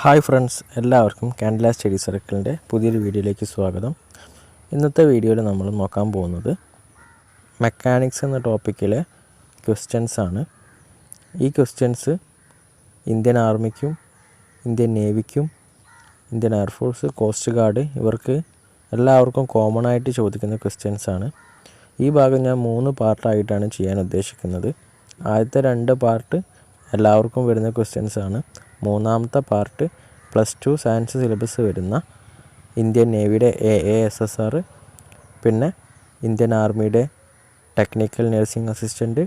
Hi friends, എല്ലാവർക്കും Candela study സർക്കിളിൻ്റെ പുതിയൊരു വീഡിയോയിലേക്ക് സ്വാഗതം. ഇന്നത്തെ വീഡിയോയിൽ നമ്മൾ നോക്കാൻ പോകുന്നത് മെക്കാനിക്സ് എന്ന ടോപ്പിക്കിലെ ക്വസ്റ്റ്യൻസ് ആണ്. ഈ ക്വസ്റ്റ്യൻസ് ഇന്ത്യൻ ആർമിക്കും ഇന്ത്യൻ നേവിക്കും ഇന്ത്യൻ എയർഫോഴ്സ്, കോസ്റ്റ് ഗാർഡ് ഇവർക്ക് എല്ലാവർക്കും കോമൺ ആയിട്ട് ചോദിക്കുന്ന ക്വസ്റ്റ്യൻസ് ആണ്. ഈ ഭാഗം ഞാൻ 3 പാർട്ടായിട്ടാണ് ചെയ്യാൻ ഉദ്ദേശിക്കുന്നത്. ആദ്യത്തെ 2 പാർട്ട് എല്ലാവർക്കും വരുന്ന ക്വസ്റ്റ്യൻസ് ആണ്. മൂന്നാമത്തെ പാർട്ട് +2 സയൻസ് സിലബസ് വരുന്ന ഇന്ത്യൻ നേവിയുടെ AASSR, പിന്നെ ഇന്ത്യൻ ആർമിയുടെ ടെക്നിക്കൽ നഴ്സിംഗ് അസിസ്റ്റൻറ്റ്,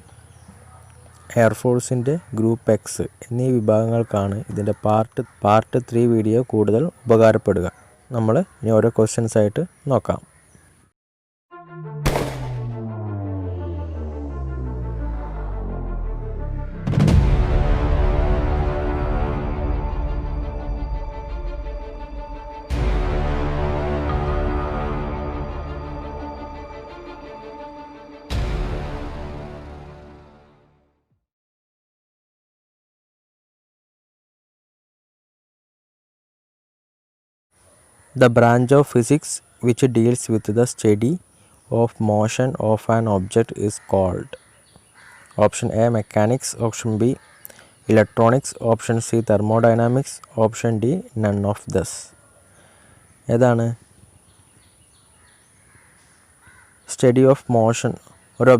എയർഫോഴ്സിൻ്റെ ഗ്രൂപ്പ് X എന്നീ വിഭാഗങ്ങൾക്കാണ് ഇതിൻ്റെ പാർട്ട് 3 വീഡിയോ കൂടുതൽ ഉപകാരപ്പെടുക. നമ്മൾ ഇനി ഓരോ ക്വസ്റ്റ്യൻസ് ആയിട്ട് നോക്കാം. The branch of physics which deals with the study of motion of an object is called option A mechanics, option B electronics, option C thermodynamics, option D none of this. ഏതാണ്? Study of motion, ഒരു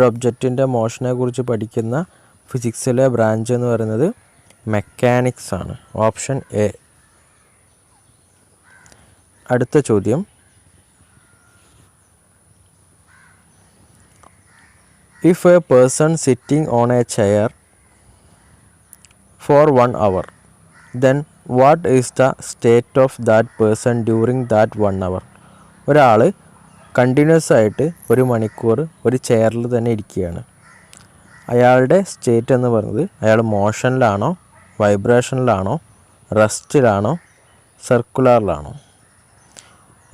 ഒബ്ജക്റ്റിൻ്റെ മോഷനെ കുറിച്ച് പഠിക്കുന്ന ഫിസിക്സിലെ branch എന്ന് പറയുന്നത് mechanics ആണ്. Option A. അടുത്ത ചോദ്യം, if a person sitting on a chair for 1 hour, then what is the state of that person during that 1 hour? ഒരാൾ കണ്ടിന്യൂസ് ആയിട്ട് 1 മണിക്കൂർ ഒരു ചെയറിൽ തന്നെ ഇരിക്കുകയാണ്. അയാളുടെ സ്റ്റേറ്റ് എന്ന് പറയുന്നത് അയാൾ മോഷനിലാണോ, വൈബ്രേഷനിലാണോ, റെസ്റ്റിലാണോ, സർക്കുലറിലാണോ?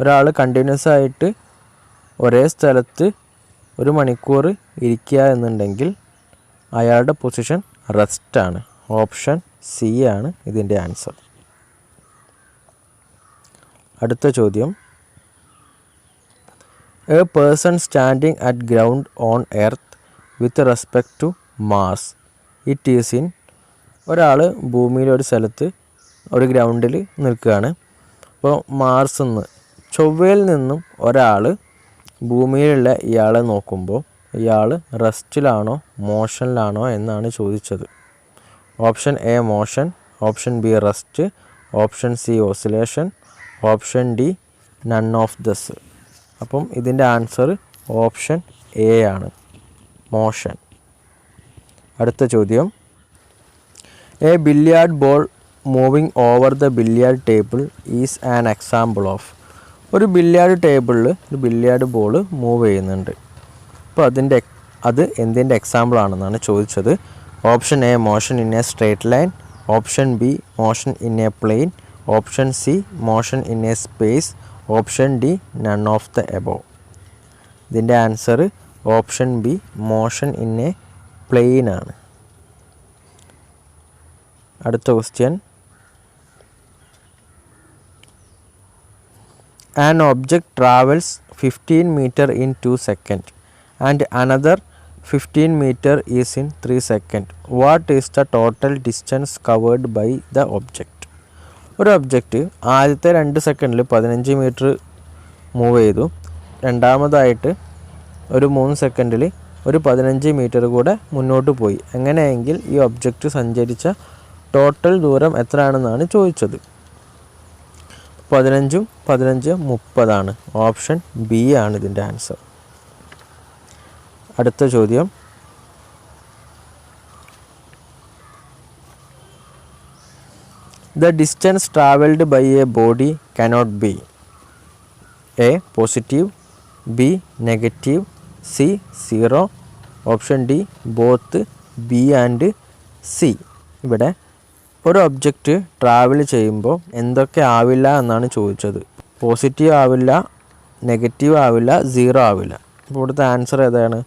ഒരാൾ കണ്ടിന്യൂസ് ആയിട്ട് ഒരേ സ്ഥലത്ത് 1 മണിക്കൂർ ഇരിക്കുക എന്നുണ്ടെങ്കിൽ അയാളുടെ പൊസിഷൻ റെസ്റ്റാണ്. ഓപ്ഷൻ സി ആണ് ഇതിൻ്റെ ആൻസർ. അടുത്ത ചോദ്യം, a person standing at ground on earth with respect to Mars it is in. ഒരാൾ ഭൂമിയിലെ ഒരു സ്ഥലത്ത് ഒരു ഗ്രൗണ്ടിൽ നിൽക്കുകയാണ്. അപ്പോൾ മാർസിൽ നിന്ന്, ചൊവ്വയിൽ നിന്നും ഒരാൾ ഭൂമിയിലുള്ള ഇയാളെ നോക്കുമ്പോൾ ഇയാൾ റെസ്റ്റിലാണോ മോഷനിലാണോ എന്നാണ് ചോദിച്ചത്. Option A motion, option B rest, option C oscillation, option D none of these. അപ്പം ഇതിൻ്റെ ആൻസർ ഓപ്ഷൻ എ ആണ്, മോഷൻ. അടുത്ത ചോദ്യം, a billiard ball moving over the billiard table is an example of. ഒരു ബില്ലിയാർഡ് ടേബിളിൽ ഒരു ബില്ലിയാർഡ് ball move ചെയ്യുന്നുണ്ട്. അപ്പോൾ അത് എന്തിൻ്റെ എക്സാമ്പിൾ ആണെന്നാണ് ചോദിച്ചത്. Option A motion in a straight line, option B motion in a plane, option C motion in a space, option D none of the above. ഇതിൻ്റെ answer option B motion in a plane ആണ്. അടുത്ത question, an object travels 15 meter in 2 seconds and another 15 meter is in 3 seconds. What is the total distance covered by the object? ഒരു object ആദ്യത്തെ 2 സെക്കൻഡിൽ 15 metre move ചെയ്തു. രണ്ടാമതായിട്ട് ഒരു 3 സെക്കൻഡിൽ ഒരു 15 മീറ്റർ കൂടെ മുന്നോട്ട് പോയി. എങ്ങനെയെങ്കിൽ ഈ ഒബ്ജക്റ്റ് സഞ്ചരിച്ച ടോട്ടൽ ദൂരം എത്രയാണെന്നാണ് ചോദിച്ചത്. 15 30. ഓപ്ഷൻ ബി ആണ് ഇതിൻ്റെ ആൻസർ. അടുത്ത ചോദ്യം, the distance travelled by a body cannot be A positive, B negative, C 0, option D both B and C. ഇവിടെ ഒരു ഒബ്ജക്റ്റ് ട്രാവൽ ചെയ്യുമ്പോൾ എന്തൊക്കെ ആവില്ല എന്നാണ് ചോദിച്ചത്. പോസിറ്റീവ് ആവില്ല, നെഗറ്റീവ് ആവില്ല, 0 ആവില്ല. അപ്പോൾ ഇവിടുത്തെ ആൻസർ ഏതാണ്?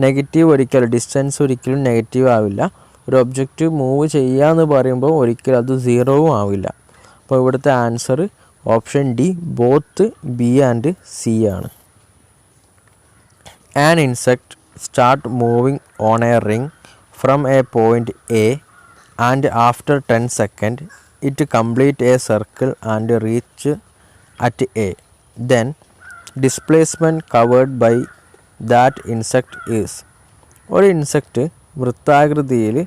നെഗറ്റീവ് ഒരിക്കലും, ഡിസ്റ്റൻസ് ഒരിക്കലും നെഗറ്റീവ് ആവില്ല. ഒരു ഒബ്ജക്റ്റ് മൂവ് ചെയ്യുക എന്ന് പറയുമ്പോൾ ഒരിക്കലും അത് സീറോവും ആവില്ല. അപ്പോൾ ഇവിടുത്തെ answer option D both B and C ആണ്. An insect start moving on a ring from a point A and after 10 seconds it complete a circle and reach at A. Then displacement covered by that insect is. ഒരു insect വൃത്താകൃതിയിൽ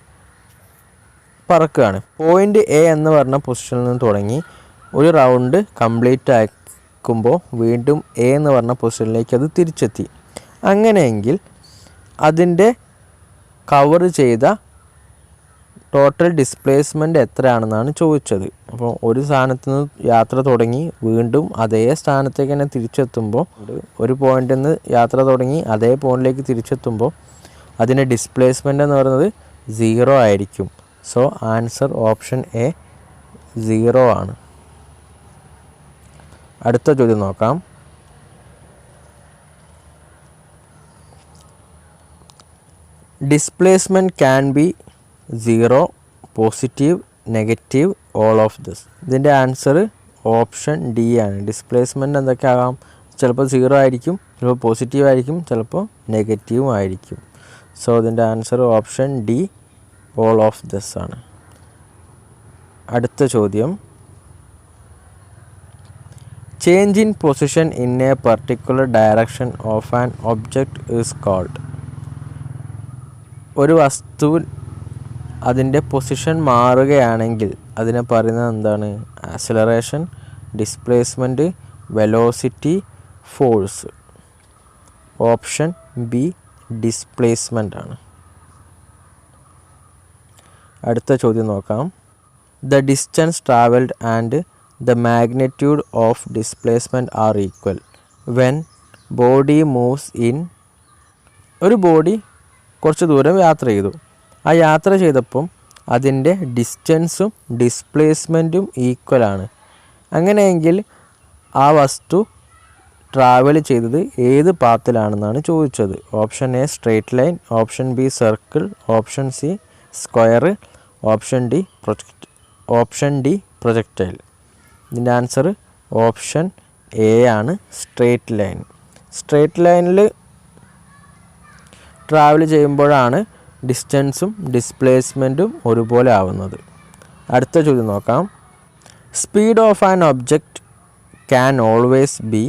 പറക്കുകയാണ്. Point A എന്ന് പറഞ്ഞ പൊസിഷനിൽ നിന്ന് തുടങ്ങി ഒരു round complete ആക്കുമ്പോൾ വീണ്ടും എ എന്ന് പറഞ്ഞ പൊസിഷനിലേക്ക് അത് തിരിച്ചെത്തി. അങ്ങനെയെങ്കിൽ അതിൻ്റെ കവർ ചെയ്ത ടോട്ടൽ ഡിസ്പ്ലേസ്മെൻറ്റ് എത്രയാണെന്നാണ് ചോദിച്ചത്. അപ്പോൾ ഒരു സ്ഥാനത്ത് നിന്ന് യാത്ര തുടങ്ങി വീണ്ടും അതേ സ്ഥാനത്തേക്ക് തന്നെ തിരിച്ചെത്തുമ്പോൾ, ഒരു പോയിന്റിൽ നിന്ന് യാത്ര തുടങ്ങി അതേ പോയിന്റിലേക്ക് തിരിച്ചെത്തുമ്പോൾ അതിൻ്റെ ഡിസ്പ്ലേസ്മെൻ്റ് എന്ന് പറയുന്നത് 0 ആയിരിക്കും. സോ ആൻസർ ഓപ്ഷൻ എ 0 ആണ്. അടുത്ത ചോദ്യം നോക്കാം. Displacement can be 0, positive, negative, all of this. ഇതിൻ്റെ ആൻസർ ഓപ്ഷൻ ഡി ആണ്. ഡിസ്പ്ലേസ്മെൻറ്റ് എന്തൊക്കെ ആകാം? ചിലപ്പോൾ 0 ആയിരിക്കും, ചിലപ്പോൾ പോസിറ്റീവ് ആയിരിക്കും, ചിലപ്പോൾ നെഗറ്റീവും ആയിരിക്കും. സോ ഇതിൻ്റെ answer option D all of this ആണ്. അടുത്ത ചോദ്യം. Change in position in a particular direction of an object is called. ഒരു വസ്തു അതിൻ്റെ പൊസിഷൻ മാറുകയാണെങ്കിൽ അതിനെ പറയുന്നത് എന്താണ്? Acceleration, displacement, velocity, force. Option B displacement ആണ്. അടുത്ത ചോദ്യം നോക്കാം. The distance travelled and the magnitude of displacement are equal when body moves in. ഒരു ബോഡി കുറച്ച് ദൂരം യാത്ര ചെയ്തു. ആ യാത്ര ചെയ്തപ്പം അതിൻ്റെ ഡിസ്റ്റൻസും ഡിസ്പ്ലേസ്മെൻറ്റും ഈക്വലാണ്. അങ്ങനെയെങ്കിൽ ആ വസ്തു ട്രാവൽ ചെയ്തത് ഏത് പാത്തിലാണെന്നാണ് ചോദിച്ചത്. Option A straight line, option B circle, option C square, option D projectile. ഇതിൻ്റെ ആൻസർ ഓപ്ഷൻ എ ആണ്, സ്ട്രെയിറ്റ് ലൈൻ. സ്ട്രെയിറ്റ് ലൈനിൽ ട്രാവൽ ചെയ്യുമ്പോഴാണ് ഡിസ്റ്റൻസും ഡിസ്പ്ലേസ്മെൻറ്റും ഒരുപോലെ ആവുന്നത്. അടുത്ത ചോദ്യം നോക്കാം. Speed of an object can always be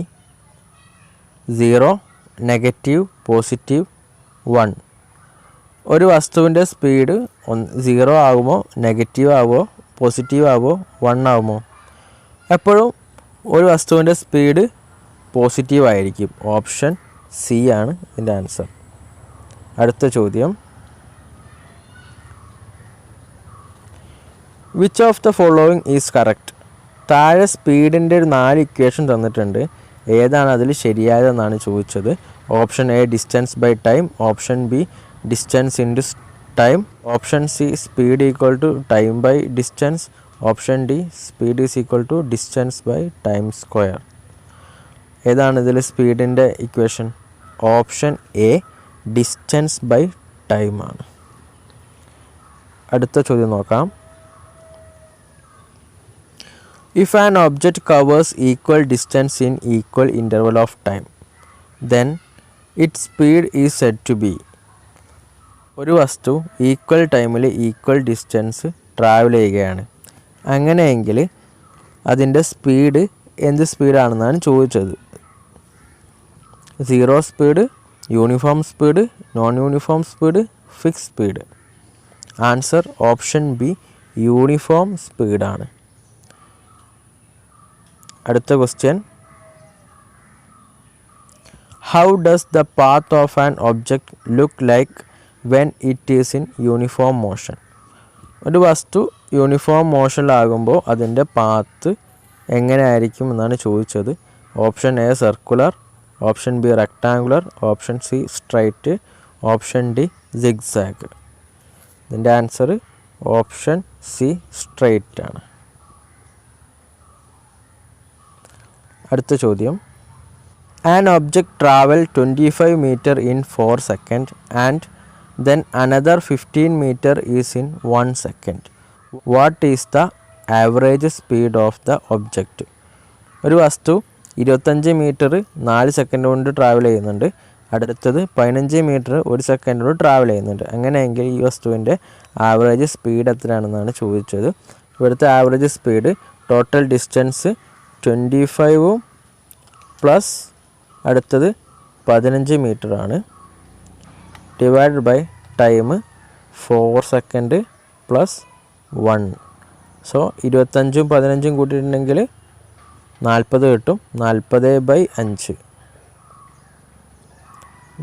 0, negative, positive, 1. ഒരു വസ്തുവിൻ്റെ സ്പീഡ് 0 ആകുമോ, നെഗറ്റീവ് ആവുമോ, പോസിറ്റീവ് ആവുമോ, 1 ആവുമോ? എപ്പോഴും ഒരു വസ്തുവിൻ്റെ സ്പീഡ് പോസിറ്റീവ് ആയിരിക്കും. ഓപ്ഷൻ സി ആണ് ഇതിൻ്റെ ആൻസർ. അടുത്ത ചോദ്യം. Which of the following is correct? താഴെ സ്പീഡിൻ്റെ ഒരു 4 ഇക്വേഷൻ തന്നിട്ടുണ്ട്. ഏതാണ് അതിൽ ശരിയായതെന്നാണ് ചോദിച്ചത്. Option A distance by time, option B distance into time, option C speed equal to time by distance, option D speed is equal to distance by time square. ഏതാണ് ഇതിൽ സ്പീഡിൻ്റെ equation? Option A distance by time ആണ്. അടുത്ത ചോദ്യം നോക്കാം. If an object covers equal distance in equal interval of time, then its speed is said to be. ഒരു വസ്തു equal ടൈമിൽ ഈക്വൽ ഡിസ്റ്റൻസ് ട്രാവൽ ചെയ്യുകയാണ്. അങ്ങനെയെങ്കിൽ അതിൻ്റെ സ്പീഡ് എന്ത് സ്പീഡാണെന്നാണ് ചോദിച്ചത്. 0 speed, uniform speed, non uniform speed, fix speed. Answer option B uniform സ്പീഡാണ്. അടുത്ത question. How does the path of an object look like when it is in uniform മോഷൻ? ഒരു വസ്തു യൂണിഫോം മോഷനിലാകുമ്പോൾ അതിൻ്റെ പാത്ത് എങ്ങനെയായിരിക്കും എന്നാണ് ചോദിച്ചത്. Option A circular, option B rectangular, option C straight, option D zigzag. ഇതിൻ്റെ ആൻസർ ഓപ്ഷൻ സി സ്ട്രൈറ്റ് ആണ്. അടുത്ത ചോദ്യം. An object travel 25 meter in 4 seconds and then another 15 meter is in 1 second. What is the average speed of the object? ഒരു വസ്തു 25 metre 4 second കൊണ്ട് travel ചെയ്യുന്നുണ്ട്, അടുത്തത് 15 metre 1 second കൊണ്ട് ട്രാവൽ ചെയ്യുന്നുണ്ട്. അങ്ങനെയെങ്കിൽ ഈ വസ്തുവിൻ്റെ ആവറേജ് സ്പീഡ് എത്രയാണെന്നാണ് ചോദിച്ചത്. ഇവിടുത്തെ average speed total distance 25 plus അടുത്തത് 15 മീറ്റർ ആണ്, divide by time 4 second plus 1. So 25ഉം 15ഉം കൂട്ടിയിട്ടുണ്ടെങ്കിൽ 40 കിട്ടും. 40/5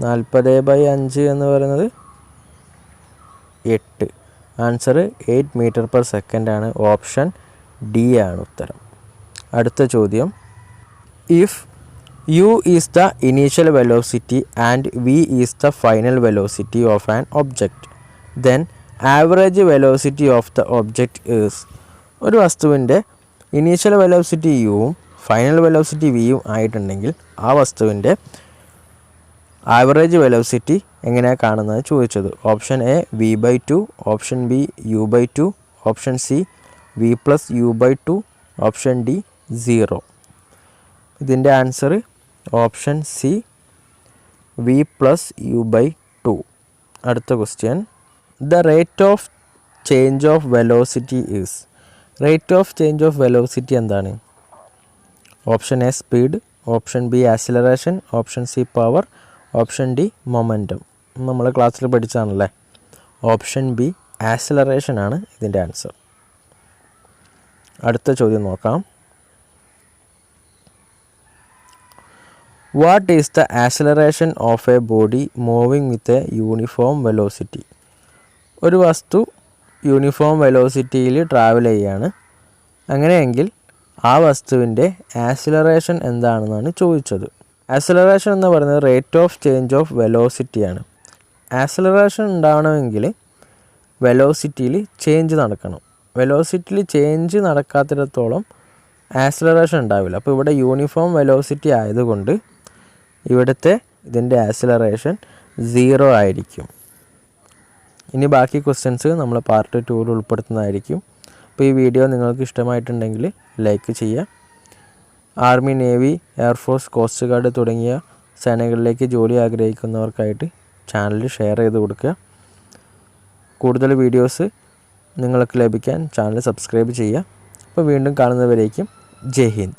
40/5 എന്ന് പറയുന്നത് 8. ആൻസർ 8 മീറ്റർ പെർ സെക്കൻഡ് ആണ്. ഓപ്ഷൻ ഡി ആണ് ഉത്തരം. അടുത്ത ചോദ്യം, if u is the initial velocity and v is the final velocity of an object, then average velocity of the object is. ഒരു വസ്തുവിൻ്റെ ഇനീഷ്യൽ വെലോസിറ്റി യുവും ഫൈനൽ വെലോസിറ്റി വിയും ആയിട്ടുണ്ടെങ്കിൽ ആ വസ്തുവിൻ്റെ ആവറേജ് വെലോസിറ്റി എങ്ങനെയാണ് കാണുന്നത് ചോദിച്ചത്. Option A v/2, option B u/2, option C v+u/2, option D 0. ഇതിൻ്റെ ആൻസർ ഓപ്ഷൻ സി v+u/2. അടുത്ത question, the rate of change of velocity is. Rate of change of velocity എന്താണ്? Option A speed, option B acceleration, option C power, option D momentum. നമ്മൾ ക്ലാസ്സിൽ പഠിച്ചതാണല്ലേ. Option B acceleration ആണ് ഇതിൻ്റെ answer. അടുത്ത ചോദ്യം നോക്കാം. What is the acceleration of A body moving with a uniform velocity. ഒരു വസ്തു യൂണിഫോം വെലോസിറ്റിയിൽ ട്രാവൽ ചെയ്യുകയാണ്, അങ്ങനെയെങ്കിൽ ആ വസ്തുവിൻ്റെ ആക്സിലറേഷൻ എന്താണെന്നാണ് ചോദിച്ചത്. ആക്സിലറേഷൻ എന്ന് പറയുന്നത് റേറ്റ് ഓഫ് ചേഞ്ച് ഓഫ് വെലോസിറ്റിയാണ്. ആക്സിലറേഷൻ ഉണ്ടാവണമെങ്കിൽ വെലോസിറ്റിയിൽ ചേഞ്ച് നടക്കണം. വെലോസിറ്റിയിൽ ചേഞ്ച് നടക്കാത്തിടത്തോളം ആക്സിലറേഷൻ ഉണ്ടാവില്ല. അപ്പോൾ ഇവിടെ യൂണിഫോം വെലോസിറ്റി ആയതുകൊണ്ട് ഇവിടുത്തെ ഇതിൻ്റെ ആക്സിലറേഷൻ 0 ആയിരിക്കും. ഇനി ബാക്കി ക്വസ്റ്റ്യൻസ് നമ്മൾ പാർട്ട് 2 ഉൾപ്പെടുത്തുന്നതായിരിക്കും. അപ്പോൾ ഈ വീഡിയോ നിങ്ങൾക്ക് ഇഷ്ടമായിട്ടുണ്ടെങ്കിൽ ലൈക്ക് ചെയ്യുക. Army, navy, air force, coast guard തുടങ്ങിയ സേനകളിലേക്ക് ജോലി ആഗ്രഹിക്കുന്നവർക്കായിട്ട് ചാനൽ ഷെയർ ചെയ്ത് കൊടുക്കുക. കൂടുതൽ വീഡിയോസ് നിങ്ങൾക്ക് ലഭിക്കാൻ ചാനൽ സബ്സ്ക്രൈബ് ചെയ്യുക. അപ്പോൾ വീണ്ടും കാണുന്നവരേക്കും ജയ് ഹിന്ദ്.